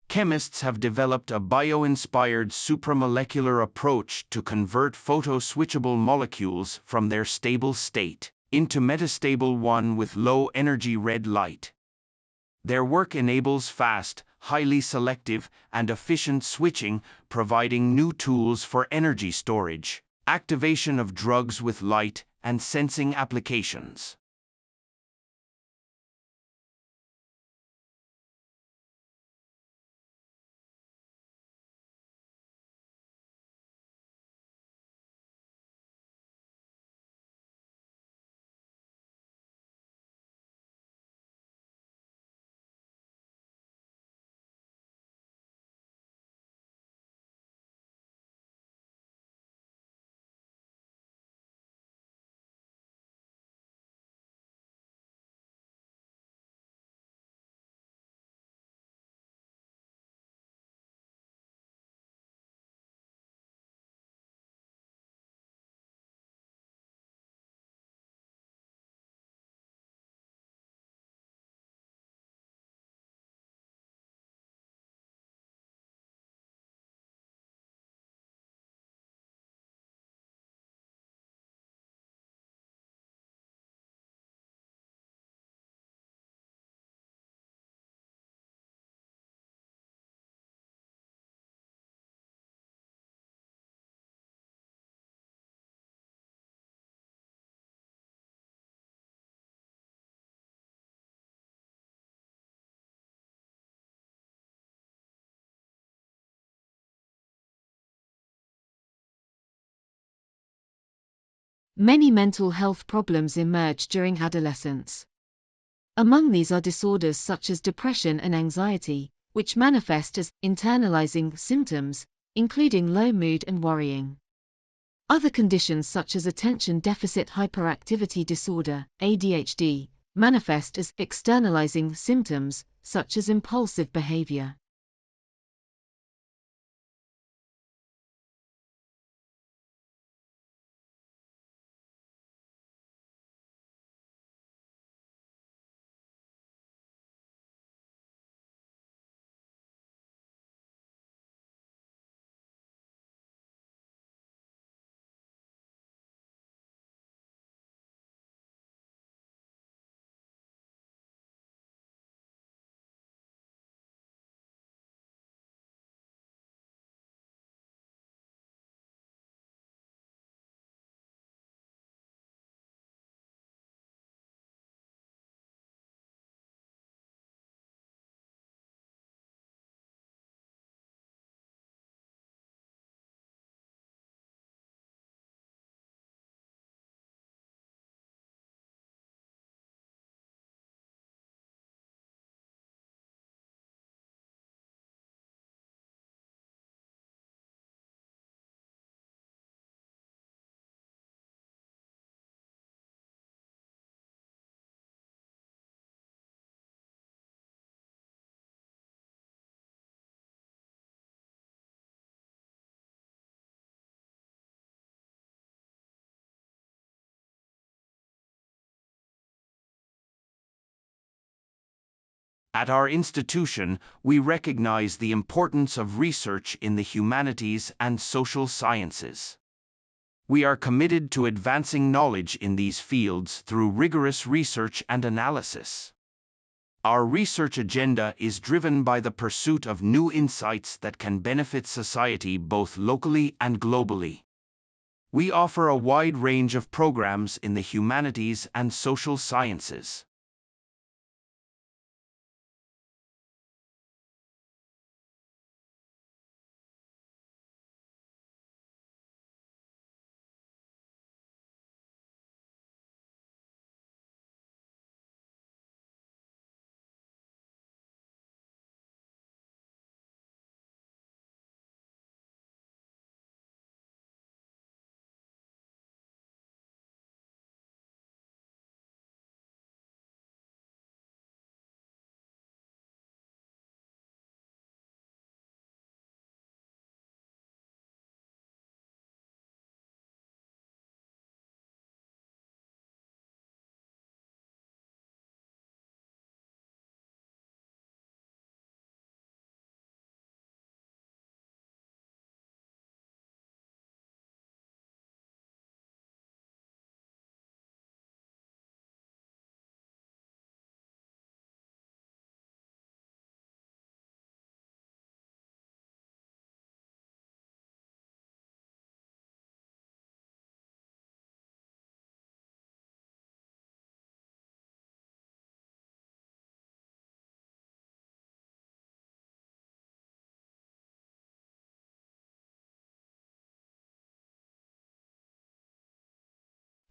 chemists have developed a bio-inspired supramolecular approach to convert photo-switchable molecules from their stable state into metastable one with low-energy red light. Their work enables fast, highly selective, and efficient switching, providing new tools for energy storage, activation of drugs with light, and sensing applications. Many mental health problems emerge during adolescence. Among these are disorders such as depression and anxiety, which manifest as internalizing symptoms, including low mood and worrying. Other conditions such as attention deficit hyperactivity disorder, ADHD, manifest as externalizing symptoms, such as impulsive behavior. At our institution, we recognize the importance of research in the humanities and social sciences. We are committed to advancing knowledge in these fields through rigorous research and analysis. Our research agenda is driven by the pursuit of new insights that can benefit society both locally and globally. We offer a wide range of programs in the humanities and social sciences.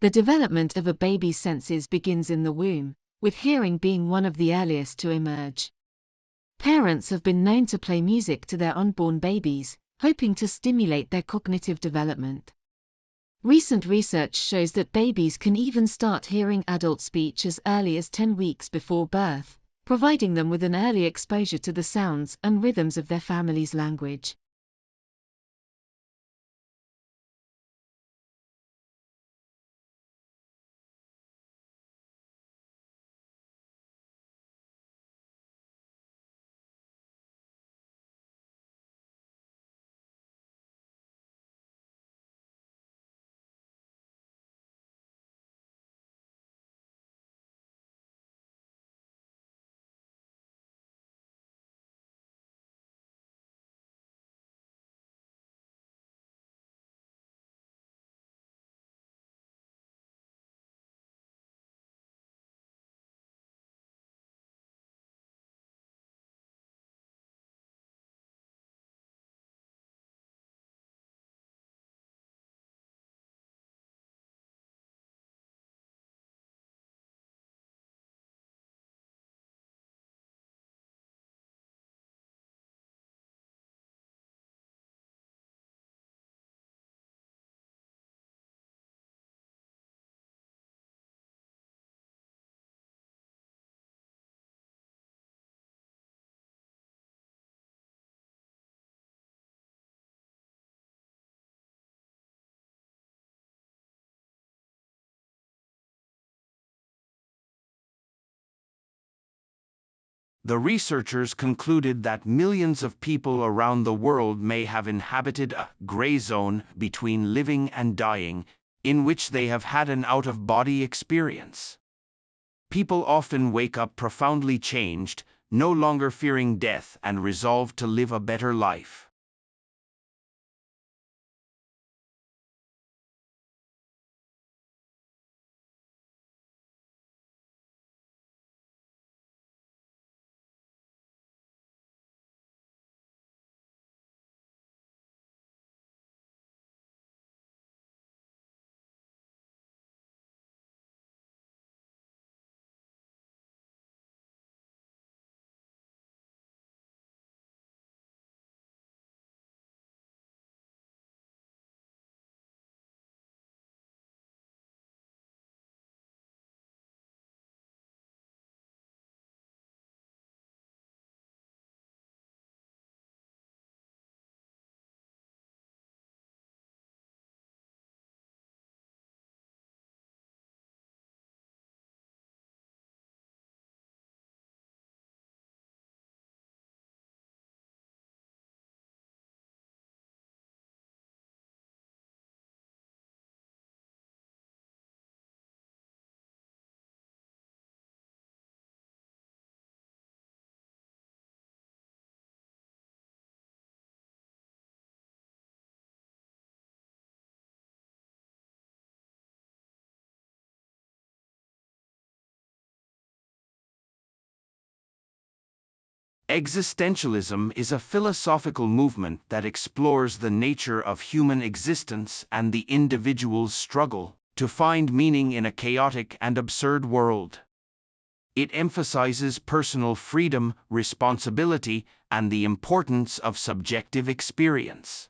The development of a baby's senses begins in the womb, with hearing being one of the earliest to emerge. Parents have been known to play music to their unborn babies, hoping to stimulate their cognitive development. Recent research shows that babies can even start hearing adult speech as early as 10 weeks before birth, providing them with an early exposure to the sounds and rhythms of their family's language. The researchers concluded that millions of people around the world may have inhabited a gray zone between living and dying, in which they have had an out-of-body experience. People often wake up profoundly changed, no longer fearing death and resolved to live a better life. Existentialism is a philosophical movement that explores the nature of human existence and the individual's struggle to find meaning in a chaotic and absurd world. It emphasizes personal freedom, responsibility, and the importance of subjective experience.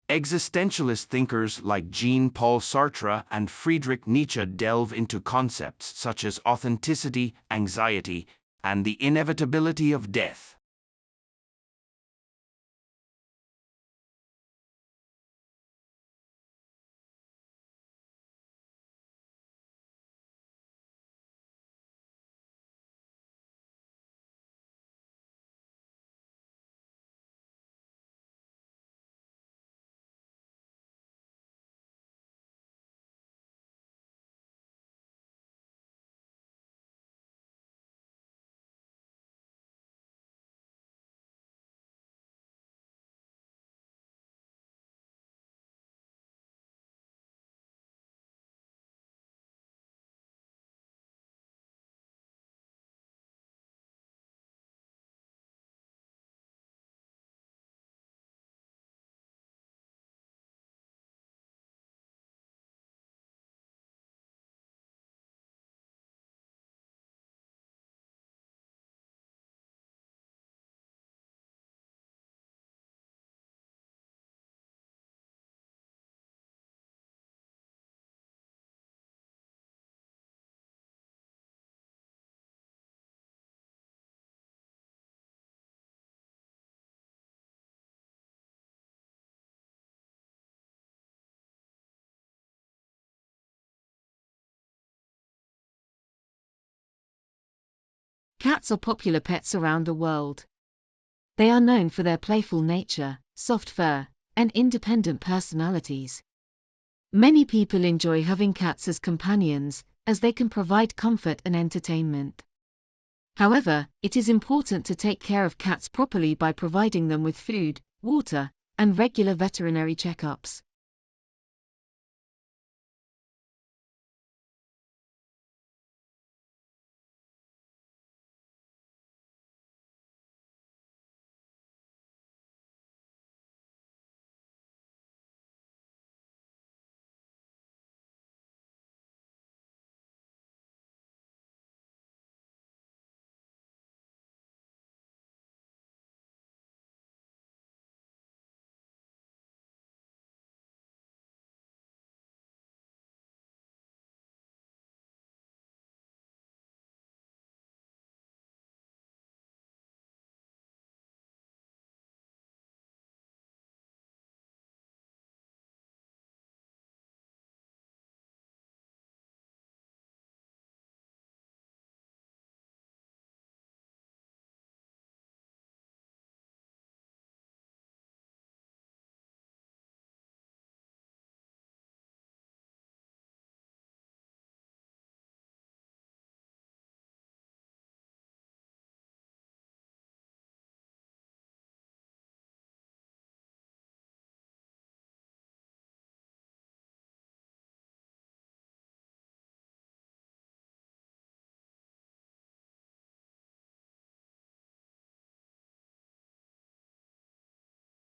Existentialist thinkers like Jean-Paul Sartre and Friedrich Nietzsche delve into concepts such as authenticity, anxiety, and the inevitability of death. Cats are popular pets around the world. They are known for their playful nature, soft fur, and independent personalities. Many people enjoy having cats as companions, as they can provide comfort and entertainment. However, it is important to take care of cats properly by providing them with food, water, and regular veterinary checkups.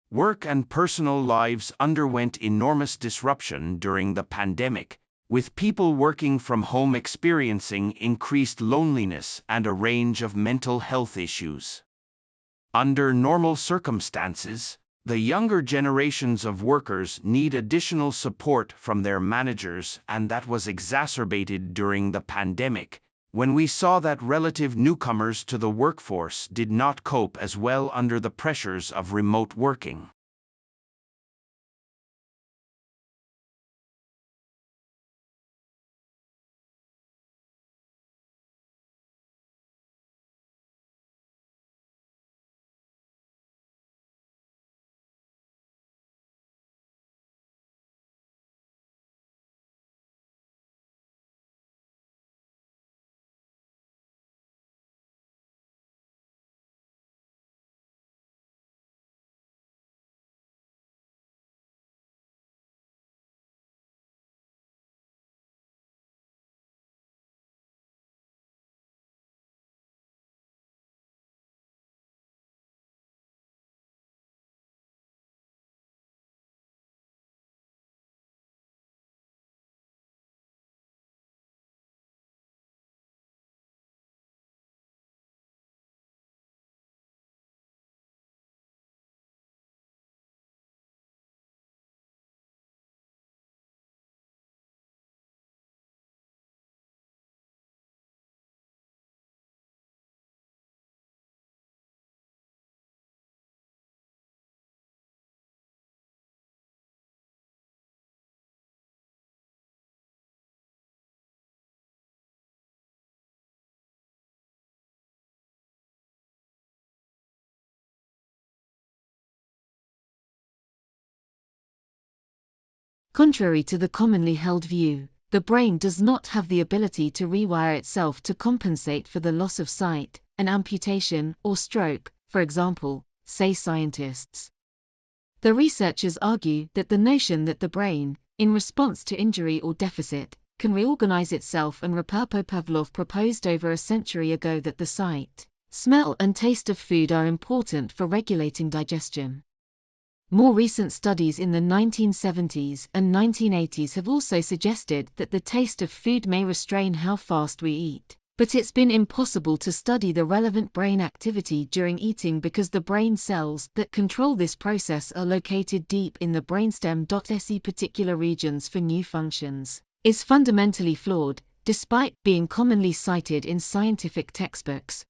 Work and personal lives underwent enormous disruption during the pandemic, with people working from home experiencing increased loneliness and a range of mental health issues. Under normal circumstances, the younger generations of workers need additional support from their managers, and that was exacerbated during the pandemic, when we saw that relative newcomers to the workforce did not cope as well under the pressures of remote working. Contrary to the commonly held view, the brain does not have the ability to rewire itself to compensate for the loss of sight, an amputation, or stroke, for example, say scientists. The researchers argue that the notion that the brain, in response to injury or deficit, can reorganize itself and repair. Pavlov proposed over a century ago that the sight, smell and taste of food are important for regulating digestion. More recent studies in the 1970s and 1980s have also suggested that the taste of food may restrain how fast we eat, but it's been impossible to study the relevant brain activity during eating because the brain cells that control this process are located deep in the brainstem. Se particular regions for new functions is fundamentally flawed, despite being commonly cited in scientific textbooks.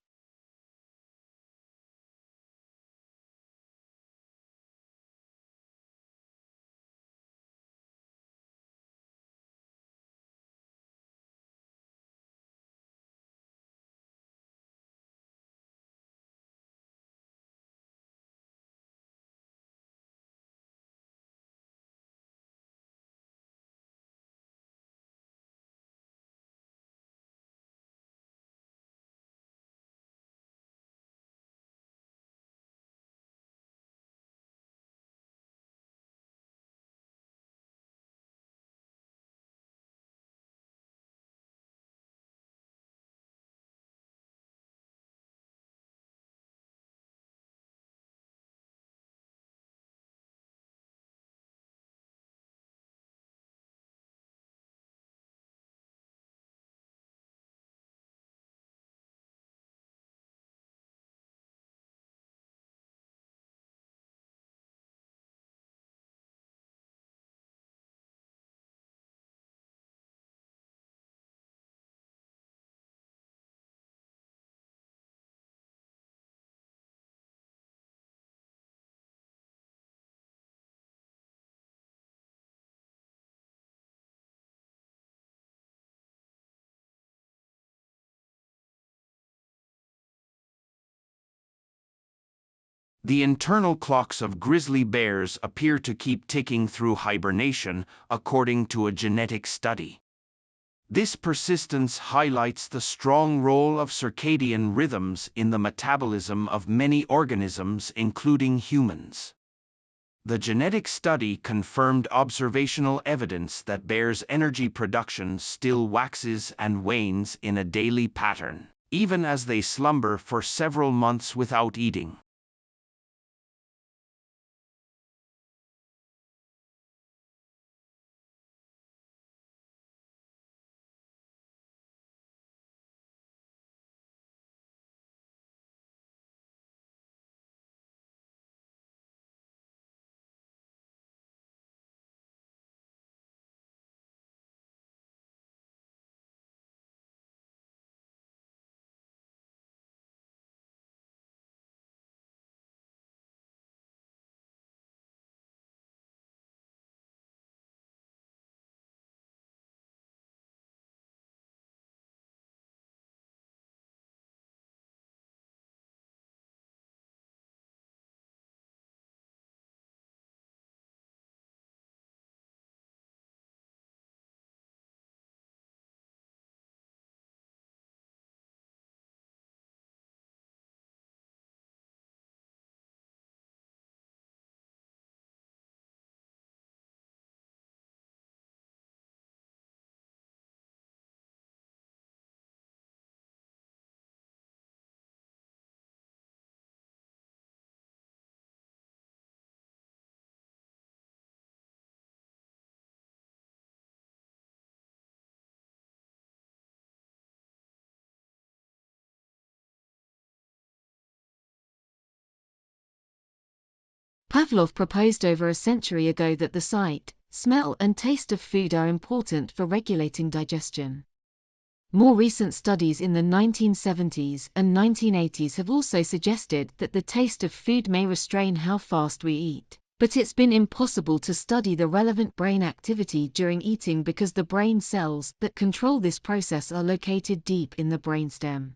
The internal clocks of grizzly bears appear to keep ticking through hibernation, according to a genetic study. This persistence highlights the strong role of circadian rhythms in the metabolism of many organisms, including humans. The genetic study confirmed observational evidence that bears' energy production still waxes and wanes in a daily pattern, even as they slumber for several months without eating. Pavlov proposed over a century ago that the sight, smell and taste of food are important for regulating digestion. More recent studies in the 1970s and 1980s have also suggested that the taste of food may restrain how fast we eat, but it's been impossible to study the relevant brain activity during eating because the brain cells that control this process are located deep in the brainstem.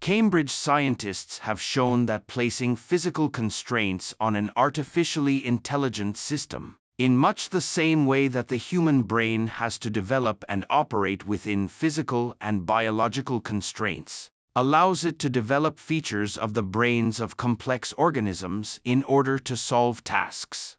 Cambridge scientists have shown that placing physical constraints on an artificially intelligent system, in much the same way that the human brain has to develop and operate within physical and biological constraints, allows it to develop features of the brains of complex organisms in order to solve tasks.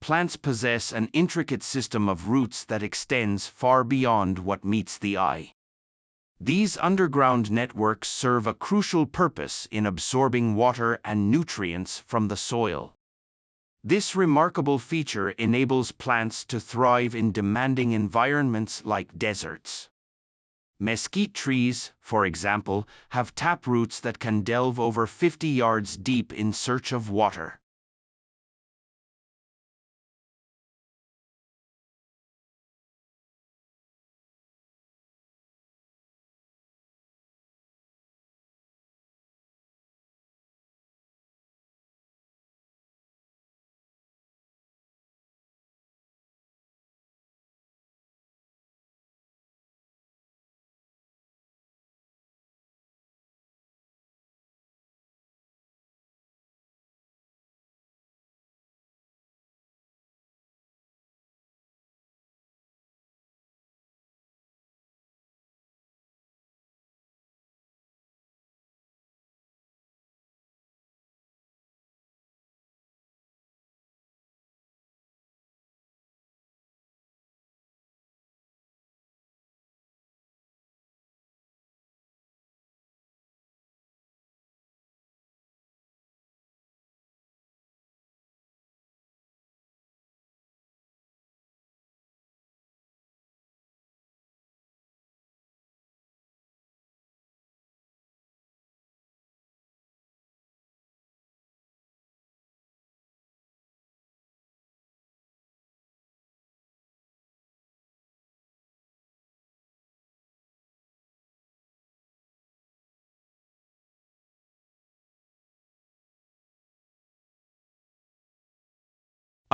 plants possess an intricate system of roots that extends far beyond what meets the eye. These underground networks serve a crucial purpose in absorbing water and nutrients from the soil. This remarkable feature enables plants to thrive in demanding environments like deserts. Mesquite trees, for example, have taproots that can delve over 50 yards deep in search of water.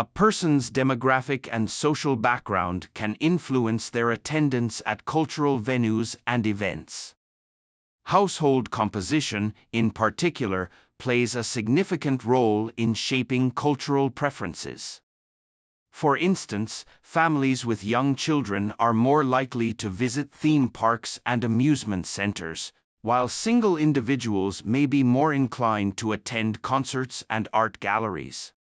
A person's demographic and social background can influence their attendance at cultural venues and events. Household composition, in particular, plays a significant role in shaping cultural preferences. For instance, families with young children are more likely to visit theme parks and amusement centers, while single individuals may be more inclined to attend concerts and art galleries.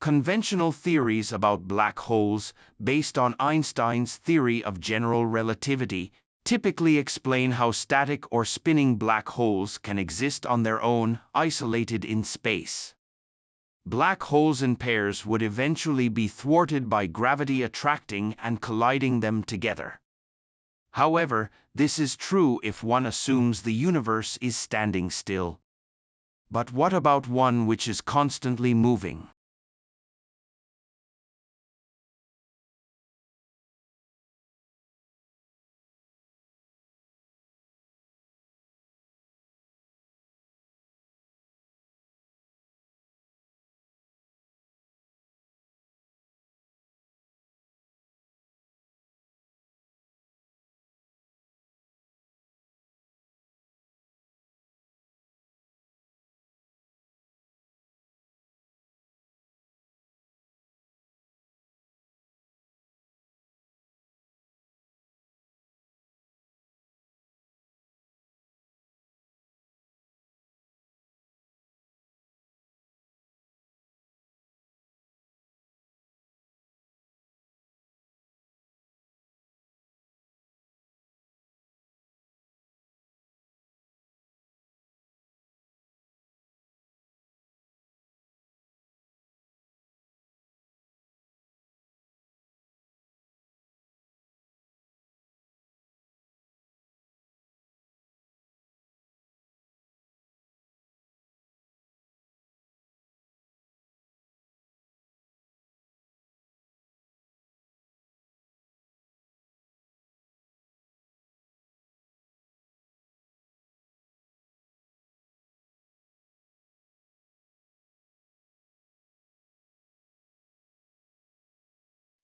Conventional theories about black holes, based on Einstein's theory of general relativity, typically explain how static or spinning black holes can exist on their own, isolated in space. Black holes in pairs would eventually be thwarted by gravity attracting and colliding them together. However, this is true if one assumes the universe is standing still. But what about one which is constantly moving?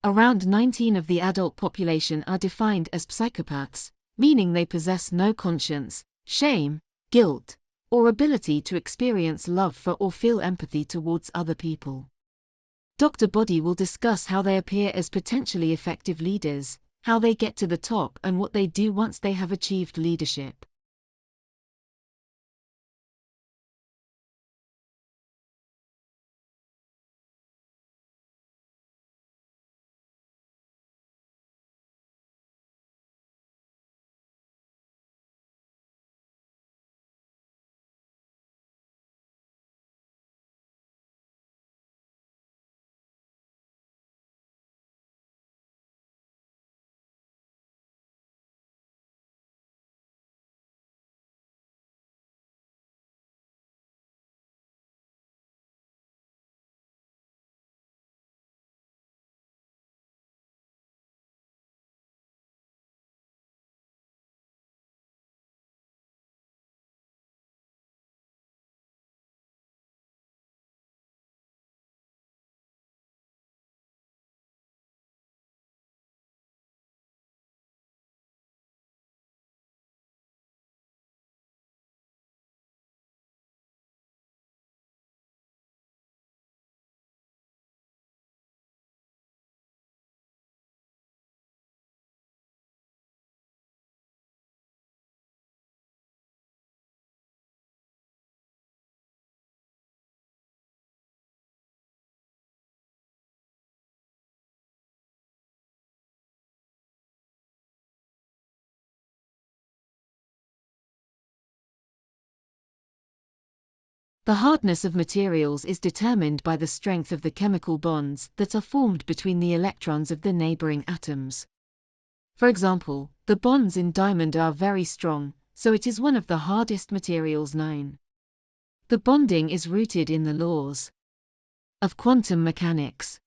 Around 19% of the adult population are defined as psychopaths, meaning they possess no conscience, shame, guilt, or ability to experience love for or feel empathy towards other people. Dr. Boddy will discuss how they appear as potentially effective leaders, how they get to the top, and what they do once they have achieved leadership. The hardness of materials is determined by the strength of the chemical bonds that are formed between the electrons of the neighboring atoms. For example, the bonds in diamond are very strong, so it is one of the hardest materials known. The bonding is rooted in the laws of quantum mechanics.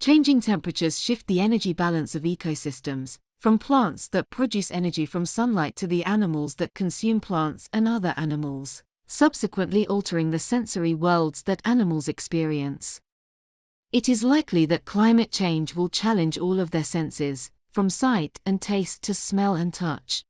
Changing temperatures shift the energy balance of ecosystems, from plants that produce energy from sunlight to the animals that consume plants and other animals, subsequently altering the sensory worlds that animals experience. It is likely that climate change will challenge all of their senses, from sight and taste to smell and touch.